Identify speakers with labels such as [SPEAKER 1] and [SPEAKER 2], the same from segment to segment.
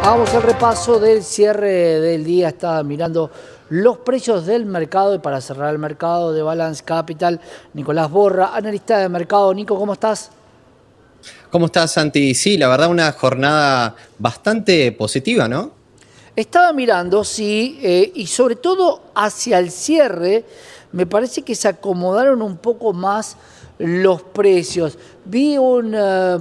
[SPEAKER 1] Hagamos el repaso del cierre del día. Estaba mirando los precios del mercado y para cerrar el mercado de Balance Capital, Nicolás Borra, analista de mercado. Nico, ¿cómo estás?
[SPEAKER 2] ¿Cómo estás, Santi? Sí, la verdad una jornada bastante positiva, ¿no?
[SPEAKER 1] Estaba mirando, sí, y sobre todo hacia el cierre, me parece que se acomodaron un poco más los precios. Vi un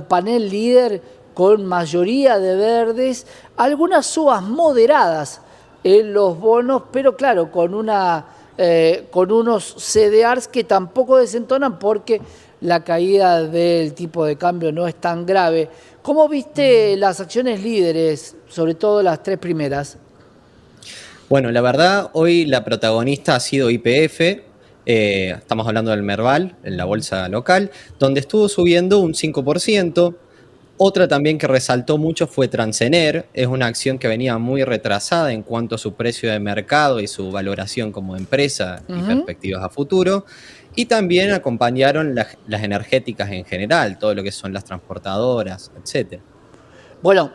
[SPEAKER 1] panel líder con mayoría de verdes, algunas subas moderadas en los bonos, pero claro, con unos CDRs que tampoco desentonan porque la caída del tipo de cambio no es tan grave. ¿Cómo viste las acciones líderes, sobre todo las tres primeras?
[SPEAKER 2] Bueno, la verdad, hoy la protagonista ha sido YPF, estamos hablando del Merval, en la bolsa local, donde estuvo subiendo un 5%. Otra también que resaltó mucho fue Transener, es una acción que venía muy retrasada en cuanto a su precio de mercado y su valoración como empresa y
[SPEAKER 1] Ujú.
[SPEAKER 2] perspectivas a futuro. Y también acompañaron las energéticas en general, todo lo que son las transportadoras, etc.
[SPEAKER 1] Bueno,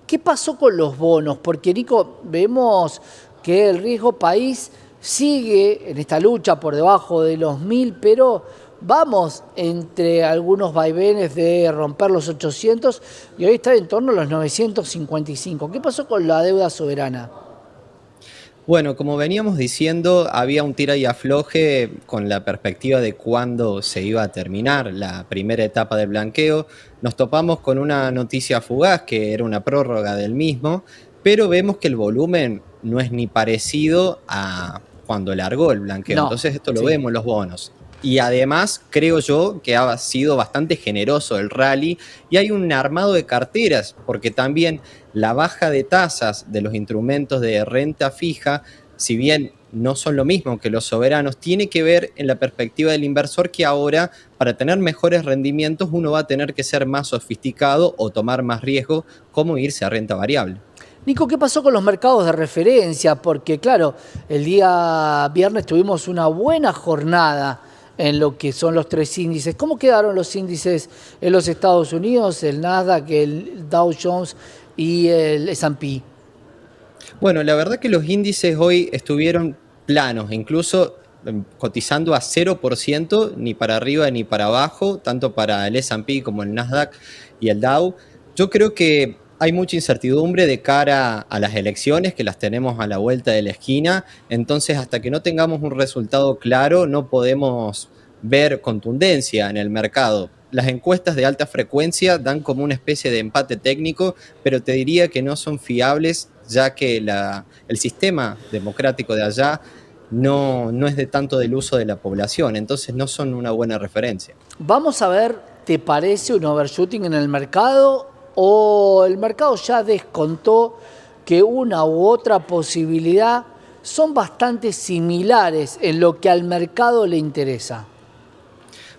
[SPEAKER 1] ¿qué pasó con los bonos? Porque, Nico, vemos que el riesgo país sigue en esta lucha por debajo de los 1000, pero vamos entre algunos vaivenes de romper los 800 y hoy está en torno a los 955. ¿Qué pasó con la deuda soberana?
[SPEAKER 2] Bueno, como veníamos diciendo, había un tira y afloje con la perspectiva de cuándo se iba a terminar la primera etapa del blanqueo. Nos topamos con una noticia fugaz, que era una prórroga del mismo, pero vemos que el volumen no es ni parecido a cuando largó el blanqueo.
[SPEAKER 1] No,
[SPEAKER 2] Entonces esto lo
[SPEAKER 1] sí.
[SPEAKER 2] vemos en los bonos. Y además creo yo que ha sido bastante generoso el rally y hay un armado de carteras, porque también la baja de tasas de los instrumentos de renta fija, si bien no son lo mismo que los soberanos, tiene que ver en la perspectiva del inversor que ahora, para tener mejores rendimientos, uno va a tener que ser más sofisticado o tomar más riesgo, como irse a renta variable.
[SPEAKER 1] Nico, ¿qué pasó con los mercados de referencia? Porque, claro, el día viernes tuvimos una buena jornada en lo que son los tres índices. ¿Cómo quedaron los índices en los Estados Unidos, el Nasdaq, el Dow Jones y el S&P?
[SPEAKER 2] Bueno, la verdad que los índices hoy estuvieron planos, incluso cotizando a 0%, ni para arriba ni para abajo, tanto para el S&P como el Nasdaq y el Dow. Yo creo que hay mucha incertidumbre de cara a las elecciones, que las tenemos a la vuelta de la esquina, entonces hasta que no tengamos un resultado claro no podemos ver contundencia en el mercado. Las encuestas de alta frecuencia dan como una especie de empate técnico, pero te diría que no son fiables, ya que el sistema democrático de allá no es de tanto del uso de la población, entonces no son una buena referencia.
[SPEAKER 1] Vamos a ver, ¿te parece un overshooting en el mercado o el mercado ya descontó que una u otra posibilidad son bastante similares en lo que al mercado le interesa?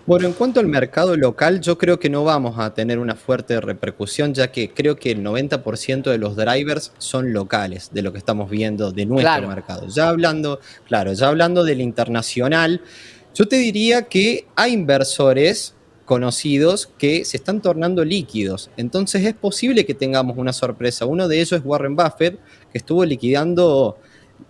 [SPEAKER 2] Bueno, en cuanto al mercado local, yo creo que no vamos a tener una fuerte repercusión, ya que creo que el 90% de los drivers son locales, de lo que estamos viendo de nuestro
[SPEAKER 1] Claro.
[SPEAKER 2] mercado. Ya hablando, claro, ya hablando del internacional, yo te diría que hay inversores conocidos que se están tornando líquidos. Entonces es posible que tengamos una sorpresa. Uno de ellos es Warren Buffett, que estuvo liquidando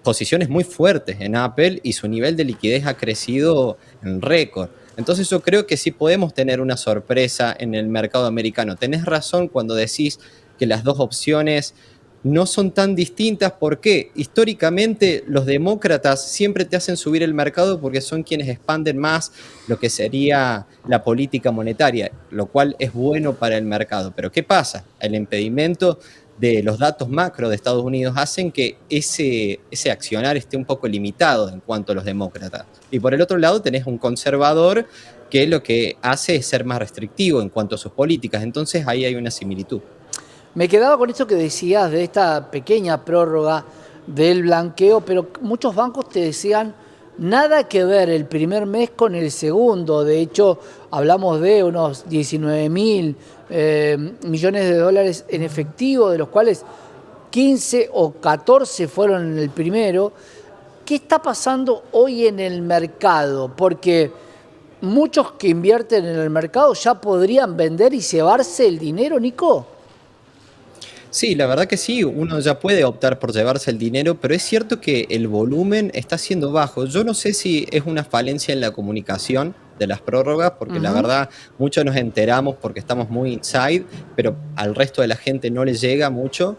[SPEAKER 2] posiciones muy fuertes en Apple y su nivel de liquidez ha crecido en récord. Entonces yo creo que sí podemos tener una sorpresa en el mercado americano. Tenés razón cuando decís que las dos opciones no son tan distintas porque históricamente los demócratas siempre te hacen subir el mercado porque son quienes expanden más lo que sería la política monetaria, lo cual es bueno para el mercado. Pero ¿qué pasa? El impedimento de los datos macro de Estados Unidos hacen que ese accionar esté un poco limitado en cuanto a los demócratas. Y por el otro lado tenés un conservador que lo que hace es ser más restrictivo en cuanto a sus políticas. Entonces ahí hay una similitud.
[SPEAKER 1] Me quedaba con esto que decías de esta pequeña prórroga del blanqueo, pero muchos bancos te decían nada que ver el primer mes con el segundo. De hecho, hablamos de unos 19.000 millones de dólares en efectivo, de los cuales 15 o 14 fueron en el primero. ¿Qué está pasando hoy en el mercado? Porque muchos que invierten en el mercado ya podrían vender y llevarse el dinero, Nico.
[SPEAKER 2] Sí, la verdad que sí, uno ya puede optar por llevarse el dinero, pero es cierto que el volumen está siendo bajo. Yo no sé si es una falencia en la comunicación de las prórrogas, porque la
[SPEAKER 1] Ujú.
[SPEAKER 2] verdad muchos nos enteramos porque estamos muy inside, pero al resto de la gente no le llega mucho.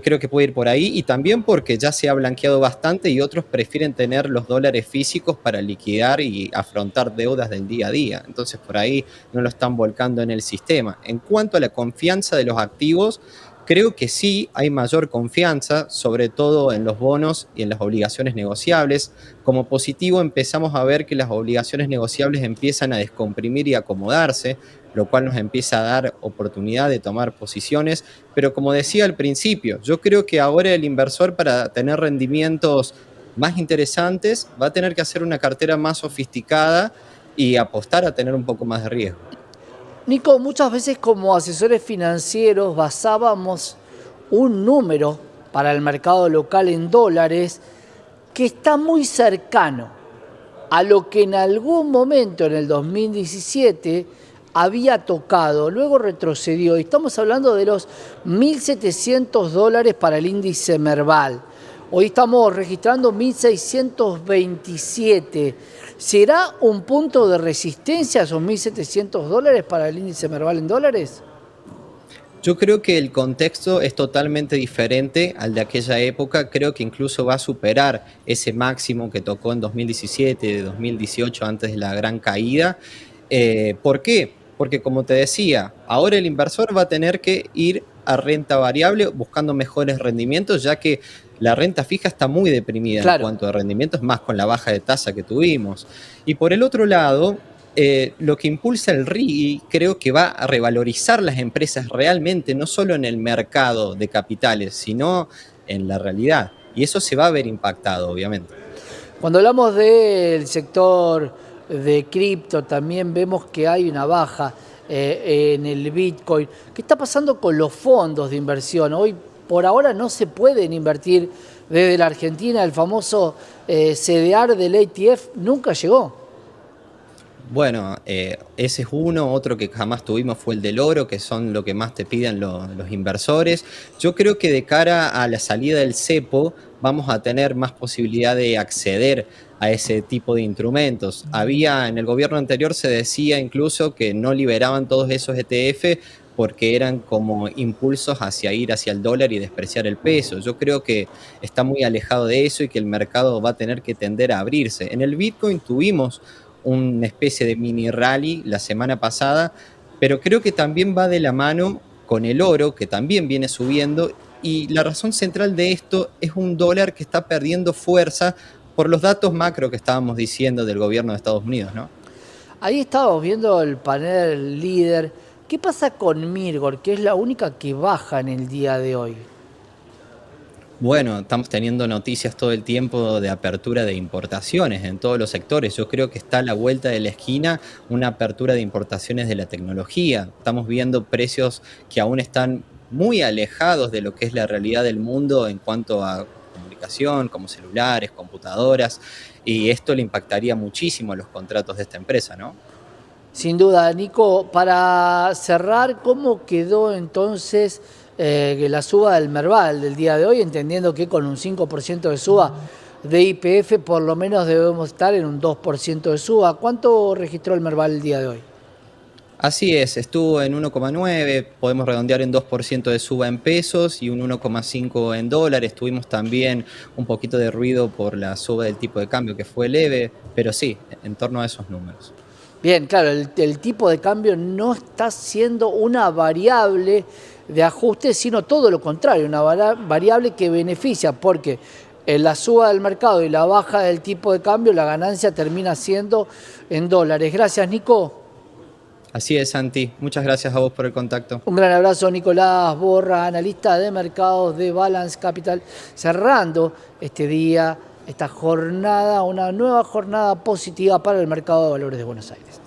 [SPEAKER 2] Creo que puede ir por ahí y también porque ya se ha blanqueado bastante y otros prefieren tener los dólares físicos para liquidar y afrontar deudas del día a día. Entonces por ahí no lo están volcando en el sistema. En cuanto a la confianza de los activos, creo que sí hay mayor confianza, sobre todo en los bonos y en las obligaciones negociables. Como positivo empezamos a ver que las obligaciones negociables empiezan a descomprimir y acomodarse, lo cual nos empieza a dar oportunidad de tomar posiciones. Pero como decía al principio, yo creo que ahora el inversor, para tener rendimientos más interesantes, va a tener que hacer una cartera más sofisticada y apostar a tener un poco más de riesgo.
[SPEAKER 1] Nico, muchas veces como asesores financieros basábamos un número para el mercado local en dólares que está muy cercano a lo que en algún momento en el 2017 había tocado, luego retrocedió. Y estamos hablando de los 1.700 dólares para el índice Merval. Hoy estamos registrando 1.627. ¿Será un punto de resistencia esos 1.700 dólares para el índice Merval en dólares?
[SPEAKER 2] Yo creo que el contexto es totalmente diferente al de aquella época. Creo que incluso va a superar ese máximo que tocó en 2017, 2018, antes de la gran caída. ¿Por qué? Porque como te decía, ahora el inversor va a tener que ir a renta variable buscando mejores rendimientos, ya que la renta fija está muy deprimida en
[SPEAKER 1] Claro.
[SPEAKER 2] cuanto a rendimientos, más con la baja de tasa que tuvimos. Y por el otro lado, lo que impulsa el RIGI creo que va a revalorizar las empresas realmente, no solo en el mercado de capitales, sino en la realidad. Y eso se va a ver impactado, obviamente.
[SPEAKER 1] Cuando hablamos del sector de cripto, también vemos que hay una baja en el Bitcoin. ¿Qué está pasando con los fondos de inversión? Hoy, por ahora, no se pueden invertir desde la Argentina. El famoso CDR del ETF nunca llegó.
[SPEAKER 2] Bueno, ese es uno, otro que jamás tuvimos fue el del oro, que son lo que más te piden los inversores. Yo creo que de cara a la salida del cepo vamos a tener más posibilidad de acceder a ese tipo de instrumentos. Había, en el gobierno anterior se decía incluso que no liberaban todos esos ETF porque eran como impulsos hacia ir hacia el dólar y despreciar el peso. Yo creo que está muy alejado de eso y que el mercado va a tener que tender a abrirse. En el Bitcoin tuvimos una especie de mini rally la semana pasada, pero creo que también va de la mano con el oro, que también viene subiendo, y la razón central de esto es un dólar que está perdiendo fuerza por los datos macro que estábamos diciendo del gobierno de Estados Unidos, ¿no?
[SPEAKER 1] Ahí estábamos viendo el panel líder. ¿Qué pasa con Mirgor, que es la única que baja en el día de hoy?
[SPEAKER 2] Bueno, estamos teniendo noticias todo el tiempo de apertura de importaciones en todos los sectores. Yo creo que está a la vuelta de la esquina una apertura de importaciones de la tecnología. Estamos viendo precios que aún están muy alejados de lo que es la realidad del mundo en cuanto a comunicación, como celulares, computadoras, y esto le impactaría muchísimo a los contratos de esta empresa, ¿no?
[SPEAKER 1] Sin duda, Nico, para cerrar, ¿cómo quedó entonces la suba del Merval del día de hoy? Entendiendo que con un 5% de suba de IPF por lo menos debemos estar en un 2% de suba. ¿Cuánto registró el Merval el día de hoy?
[SPEAKER 2] Así es, estuvo en 1,9, podemos redondear en 2% de suba en pesos y un 1,5 en dólares. Tuvimos también un poquito de ruido por la suba del tipo de cambio que fue leve, pero sí, en torno a esos números.
[SPEAKER 1] Bien, claro, el tipo de cambio no está siendo una variable de ajuste, sino todo lo contrario, una variable que beneficia, porque en la suba del mercado y la baja del tipo de cambio, la ganancia termina siendo en dólares. Gracias, Nico.
[SPEAKER 2] Así es, Santi. Muchas gracias a vos por el contacto.
[SPEAKER 1] Un gran abrazo, Nicolás Borra, analista de mercados de Balance Capital, cerrando este día, esta jornada, una nueva jornada positiva para el mercado de valores de Buenos Aires.